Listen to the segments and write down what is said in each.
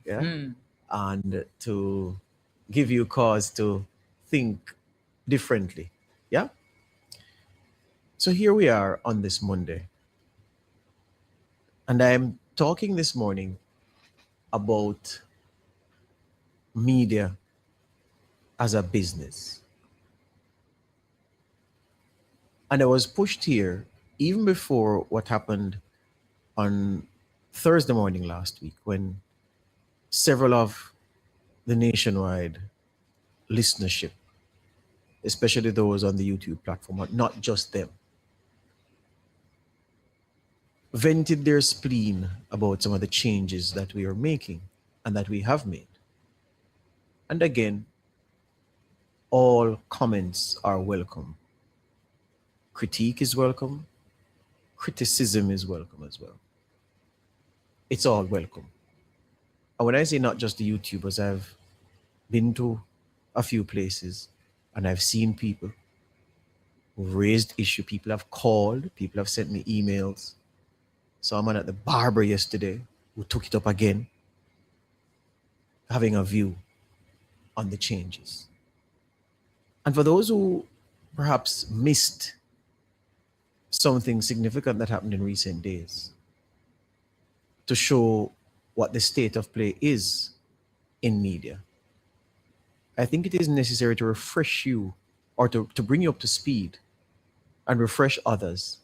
yeah, and to give you cause to think differently. Yeah. So here we are on this Monday, and I'm talking this morning about media as a business. And I was pushed here even before what happened on Thursday morning last week when several of the nationwide listenership, especially those on the YouTube platform, but not just them, vented their spleen about some of the changes that we are making and that we have made. And again, all comments are welcome. Critique is welcome. Criticism is welcome as well. It's all welcome. And when I say not just the YouTubers, I've been to a few places and I've seen people who've raised issue. People have called, people have sent me emails. Saw a man at the barber yesterday who took it up again, having a view on the changes. And for those who perhaps missed something significant that happened in recent days, to show what the state of play is in media, I think it is necessary to refresh you or to bring you up to speed and refresh others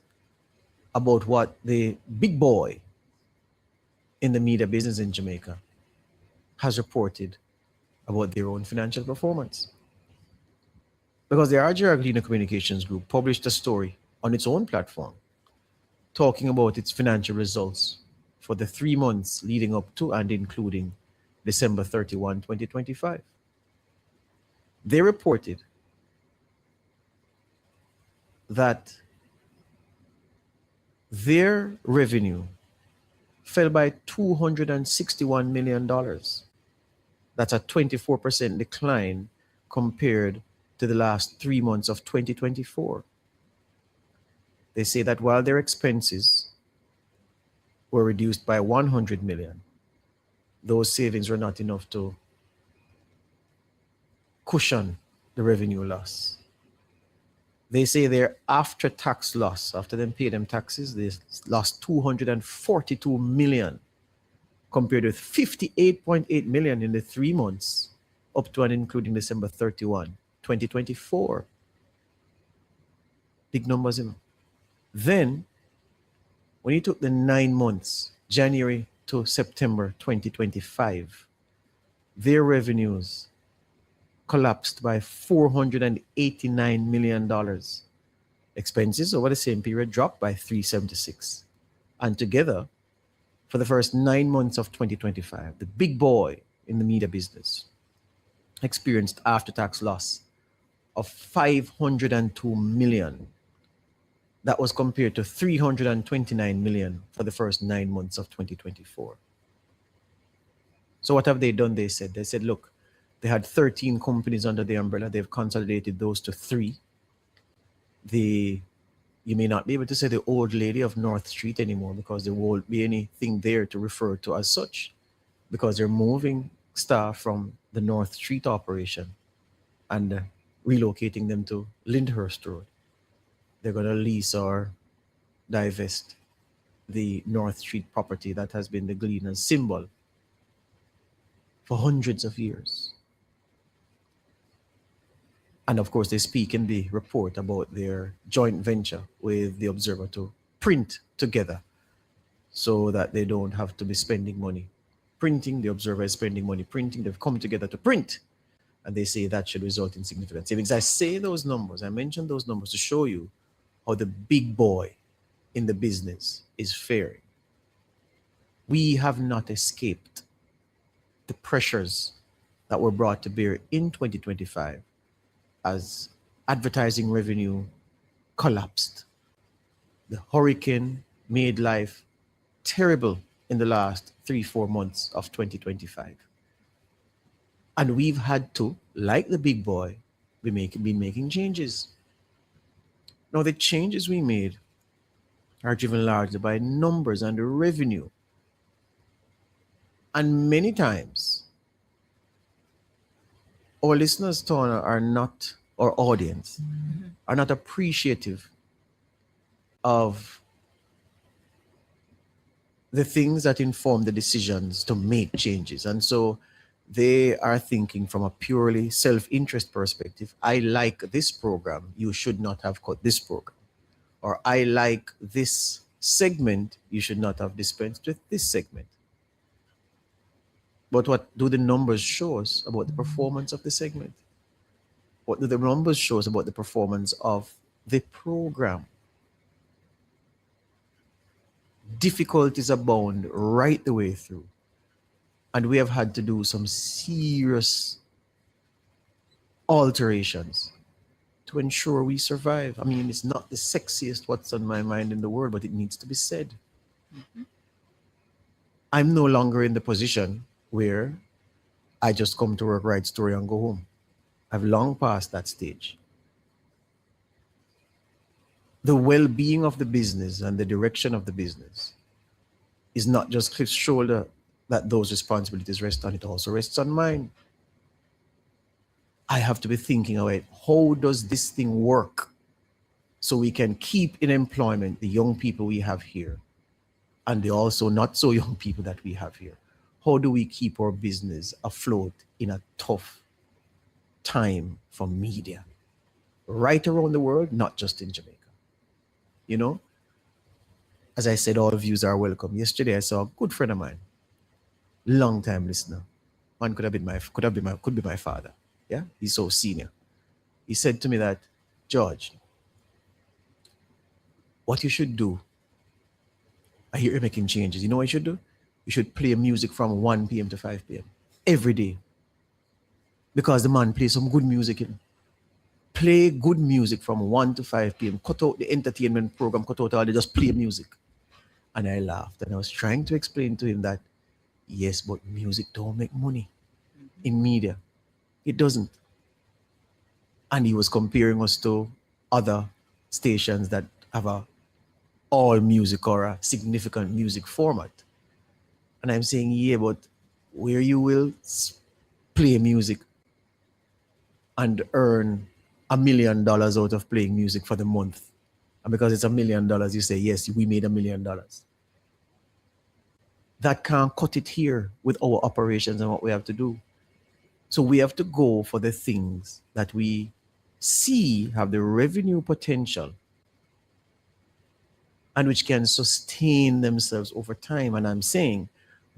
about what the big boy in the media business in Jamaica has reported about their own financial performance. Because the RJ Argelino Communications Group published a story on its own platform talking about its financial results for the 3 months leading up to and including December 31, 2025. They reported that their revenue fell by $261 million. That's a 24% decline compared to the last 3 months of 2024. They say that while their expenses were reduced by 100 million, those savings were not enough to cushion the revenue loss. They say their after tax loss, after them pay them taxes, they lost 242 million compared with 58.8 million in the 3 months up to and including December 31, 2024. Big numbers, you know. Then, when you took the 9 months, January to September 2025, their revenues collapsed by $489 million. Expenses over the same period dropped by 376. And together, for the first 9 months of 2025, the big boy in the media business experienced after-tax loss of 502 million. That was compared to 329 million for the first 9 months of 2024. So what have they done? They said, look, they had 13 companies under the umbrella. They've consolidated those to 3. You may not be able to say the old lady of North Street anymore because there won't be anything there to refer to as such, because they're moving staff from the North Street operation and relocating them to Lyndhurst Road. They're going to lease or divest the North Street property that has been the Gleaner's symbol for hundreds of years. And of course, they speak in the report about their joint venture with the Observer to print together so that they don't have to be spending money printing. The Observer is spending money printing. They've come together to print. And they say that should result in significant savings. I say those numbers, I mentioned those numbers to show you how the big boy in the business is faring. We have not escaped the pressures that were brought to bear in 2025 as advertising revenue collapsed. The hurricane made life terrible in the last 3-4 months of 2025. And we've had to, like the big boy, be making changes. Now, the changes we made are driven largely by numbers and revenue. And many times, our listeners, Tona, are not, our audience, are not appreciative of the things that inform the decisions to make changes. And so they are thinking from a purely self-interest perspective. I like this program, you should not have cut this program. Or I like this segment, you should not have dispensed with this segment. But what do the numbers show us about the performance of the segment? What do the numbers show us about the performance of the program? Difficulties abound right the way through. And we have had to do some serious alterations to ensure we survive. I mean, it's not the sexiest what's on my mind in the world, but it needs to be said. I'm no longer in the position where I just come to work, write story, and go home. I've long passed that stage. The well-being of the business and the direction of the business is not just Cliff's shoulder that those responsibilities rest on, it also rests on mine. I have to be thinking about how does this thing work so we can keep in employment the young people we have here and the also not so young people that we have here. How do we keep our business afloat in a tough time for media right around the world, not just in Jamaica? You know, as I said, all views are welcome. Yesterday, I saw a good friend of mine, long time listener. Man could be my father. Yeah, he's so senior. He said to me that, George, what you should do, I hear you're making changes. You know what you should do? You should play music from 1 p.m. to 5 p.m. every day. Because the man plays some good music. You know? Play good music from 1 to 5 p.m. Cut out the entertainment program, cut out all the just play music. And I laughed. And I was trying to explain to him that, yes, but music don't make money in media. It doesn't. And he was comparing us to other stations that have a all music or a significant music format. And I'm saying, yeah, but where you will play music and earn $1 million out of playing music for the month. And because it's $1 million, you say, yes, we made $1 million. That can't cut it here with our operations and what we have to do. So we have to go for the things that we see have the revenue potential and which can sustain themselves over time. And I'm saying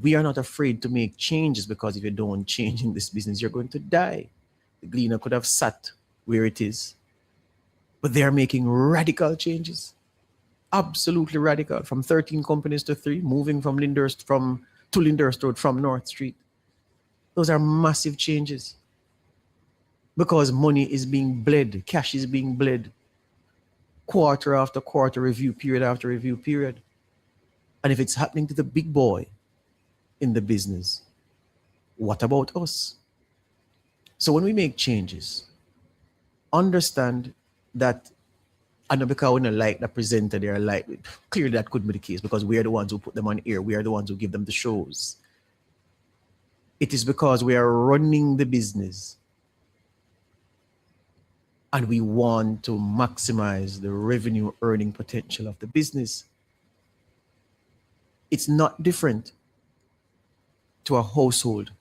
we are not afraid to make changes, because if you don't change in this business, you're going to die. The Gleaner could have sat where it is, but they're making radical changes, absolutely radical, from 13 companies to 3, moving from to Lyndhurst Road from North Street. Those are massive changes because money is being bled, cash is being bled, quarter after quarter, review period after review period. And if it's happening to the big boy in the business, what about us? So when we make changes, understand that, I know because we don't like the presenter, they're like, clearly that could be the case because we are the ones who put them on air. We are the ones who give them the shows. It is because we are running the business and we want to maximize the revenue earning potential of the business. It's not different to a household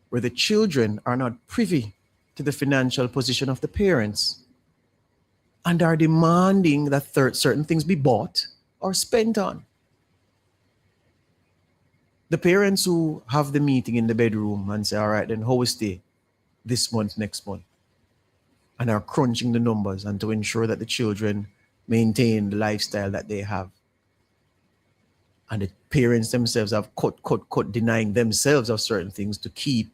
where the children are not privy to the financial position of the parents and are demanding that certain things be bought or spent on. The parents who have the meeting in the bedroom and say, all right, then how is it this month, next month? And are crunching the numbers and to ensure that the children maintain the lifestyle that they have. And the parents themselves have cut, denying themselves of certain things to keep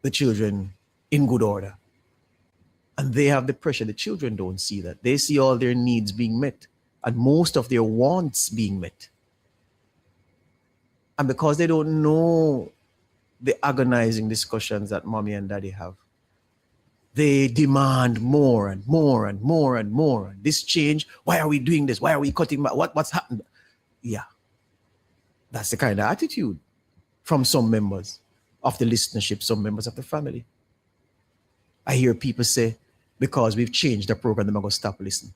the children in good order. And they have the pressure. The children don't see that. They see all their needs being met and most of their wants being met. And because they don't know the agonizing discussions that mommy and daddy have, they demand more and more and more and more. This change, why are we doing this? Why are we cutting back? What's happened? Yeah, that's the kind of attitude from some members of the listenership, some members of the family. I hear people say, because we've changed the program, they're going to stop listening.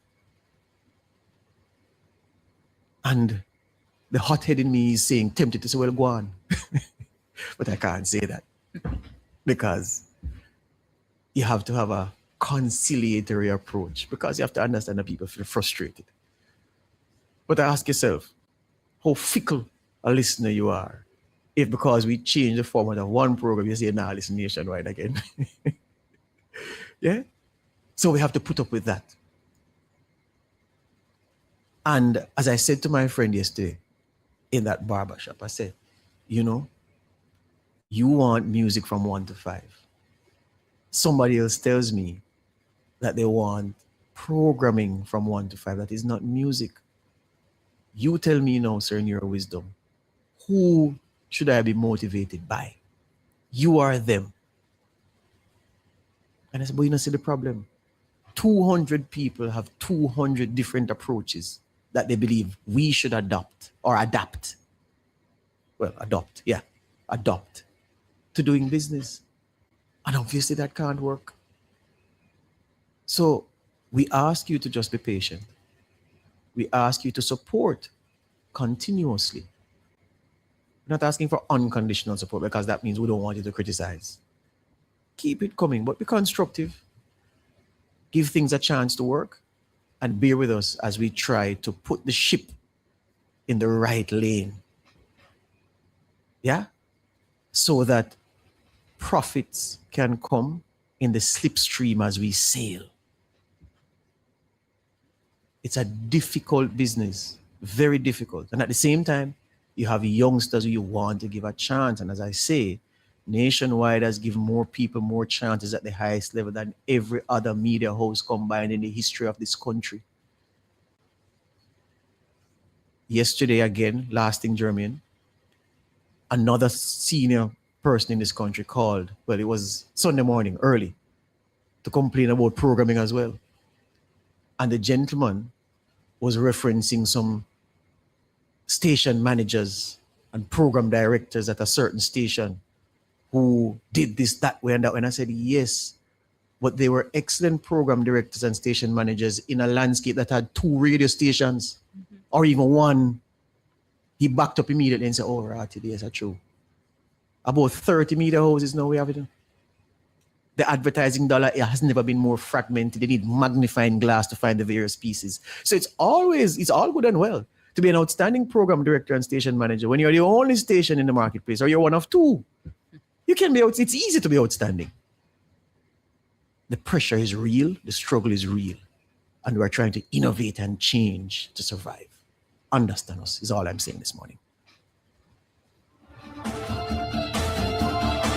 And the hothead in me is saying, tempted to say, well, go on. But I can't say that because you have to have a conciliatory approach, because you have to understand that people feel frustrated. But ask yourself, how fickle a listener you are if because we change the format of one program, you say, nah, listen nationwide again. Yeah? So we have to put up with that. And as I said to my friend yesterday in that barber shop, I said, you know, you want music from 1 to 5. Somebody else tells me that they want programming from 1 to 5. That is not music. You tell me now, sir, in your wisdom, who should I be motivated by? You are them. And I said, but you don't see the problem. 200 people have 200 different approaches that they believe we should adopt or adapt. Well, adopt to doing business. And obviously that can't work. So we ask you to just be patient. We ask you to support continuously. We're not asking for unconditional support because that means we don't want you to criticize. Keep it coming, but be constructive. Give things a chance to work and bear with us as we try to put the ship in the right lane. Yeah? So that profits can come in the slipstream as we sail. It's a difficult business, very difficult. And at the same time, you have youngsters who you want to give a chance. And as I say, Nationwide has given more people more chances at the highest level than every other media house combined in the history of this country. Yesterday again, lasting German, another senior person in this country called, well, it was Sunday morning, early, to complain about programming as well. And the gentleman was referencing some station managers and program directors at a certain station who did this, that way, and that way. And I said, yes, but they were excellent program directors and station managers in a landscape that had 2 radio stations, or even 1. He backed up immediately and said, oh, right, yes, that's true. About 30 media houses now we have it. The advertising dollar has never been more fragmented. They need magnifying glass to find the various pieces. So it's all good and well to be an outstanding program director and station manager when you're the only station in the marketplace, or you're one of 2. You can be out. It's easy to be outstanding. The pressure is real. The struggle is real. And we're trying to innovate and change to survive. Understand us is all I'm saying this morning.